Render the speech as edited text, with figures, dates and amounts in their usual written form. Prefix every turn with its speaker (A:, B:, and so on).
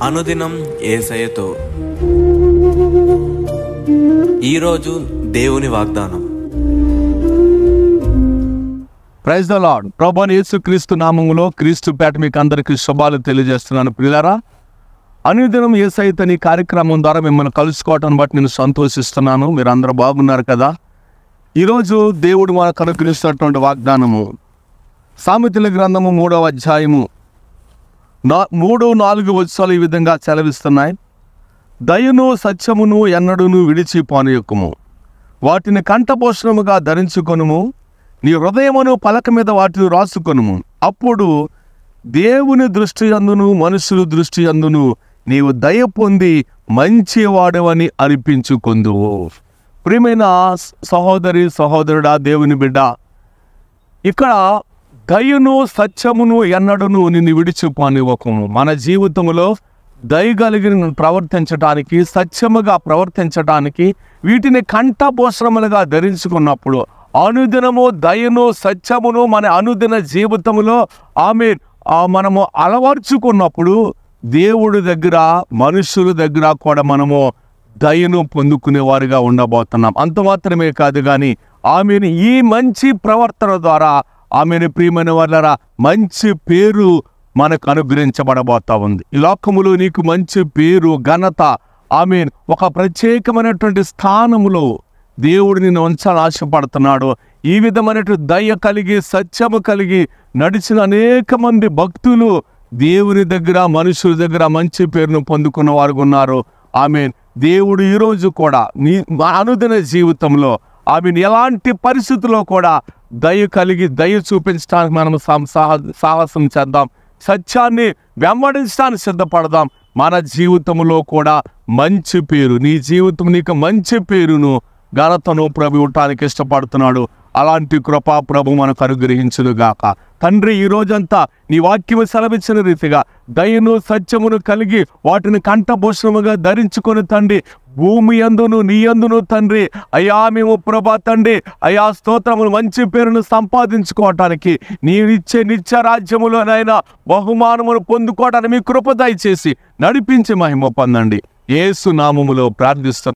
A: అనుదినం యేసయ్యతో. ఈరోజు దేవుని వాగ్దానం.
B: Praise the lord. ప్రభువైన యేసుక్రీస్తు నామములో క్రీస్తుపేట మీకు అందరికీ శుభాలు తెలియజేస్తున్నాను. ప్రియులారా, అనుదినం యేసయ్యతో ఈ కార్యక్రమం ద్వారా మిమ్మల్ని కలుసుకోవటం బట్టి నేను సంతోషిస్తున్నాను. మీరు అందరూ బాగున్నారు కదా. ఈరోజు దేవుడు మనకు అనుగ్రహిస్తున్నటువంటి వాగ్దానము సామెతల గ్రంథము 3వ అధ్యాయము 3-4 వచనాలు ఈ విధంగా సెలవిస్తున్నాయి. దయను సత్యమును ఎన్నడూను విడిచిపోనీయకుము, వాటిని కంఠభూషణముగా ధరించుకొనుము, నీ హృదయమును పలక మీద వాటిని రాసుకొనుము. అప్పుడు దేవుని దృష్టి యందును మనుషుల దృష్టి యందును నీవు దయ పొంది మంచివాడవని అనిపించుకొందువు. ప్రియమైన సహోదరి సహోదరుడా, దేవుని బిడ్డ, ఇక్కడ దయను సత్యమును ఎన్నడూను నిన్ను విడిచిపోనివ్వకము. మన జీవితంలో దయ కలిగి ప్రవర్తించడానికి, సత్యముగా ప్రవర్తించడానికి వీటిని కంఠభూషణములుగా ధరించుకున్నప్పుడు అనుదినము దయను సత్యమును మన అనుదిన జీవితంలో మనము అలవర్చుకున్నప్పుడు దేవుడి దగ్గర మనుషుల దగ్గర కూడా మనము దయను పొందుకునే వారిగా ఉండబోతున్నాం. అంత మాత్రమే కాదు కానీ ఆమెను ఈ మంచి ప్రవర్తన ద్వారా ఆమెను ప్రియమైన వాళ్ళరా మంచి పేరు మనకు అనుగ్రహించబడబోతా ఉంది. ఈ లోకములో నీకు మంచి పేరు, ఘనత, ఒక ప్రత్యేకమైనటువంటి స్థానములో దేవుడు నిన్ను ఉంచాలని ఆశపడుతున్నాడు. ఈ విధమైనటువంటి దయ కలిగి సత్యము కలిగి నడిచిన అనేక మంది భక్తులు దేవుని దగ్గర మనుషుల దగ్గర మంచి పేరును పొందుకున్న వారు ఉన్నారు. దేవుడు ఈరోజు కూడా నీ అనుదిన జీవితంలో ఎలాంటి పరిస్థితుల్లో కూడా దయ కలిగి దయ చూపించడానికి మనం సాహసం చేద్దాం. సత్యాన్ని వెంబడించడానికి సిద్ధపడదాం. మన జీవితంలో కూడా మంచి పేరు, నీ జీవితం నీకు మంచి పేరును ఘనతను ప్రభు ఇవ్వటానికి ఇష్టపడుతున్నాడు. అలాంటి కృపా ప్రభు మనకు అనుగ్రహించునుగాక. తండ్రి, ఈ రోజంతా నీ వాక్యము సెలవిచ్చిన రీతిగా దయను సత్యమును కలిగి వాటిని కంఠభూషణముగా ధరించుకొని తండ్రి, భూమి యందును నీ యందును తండ్రి అయ్యా మేము ప్రభా తండ్రి అయ్యా స్తోత్రములు మంచి పేరును సంపాదించుకోవటానికి నీవిచ్చే నిత్య రాజ్యములోనైనా బహుమానమును పొందుకోవడానికి మీ కృప దయచేసి నడిపించి మహిమ పొందండి. యేసు నామములో ప్రార్థిస్తున్నాను.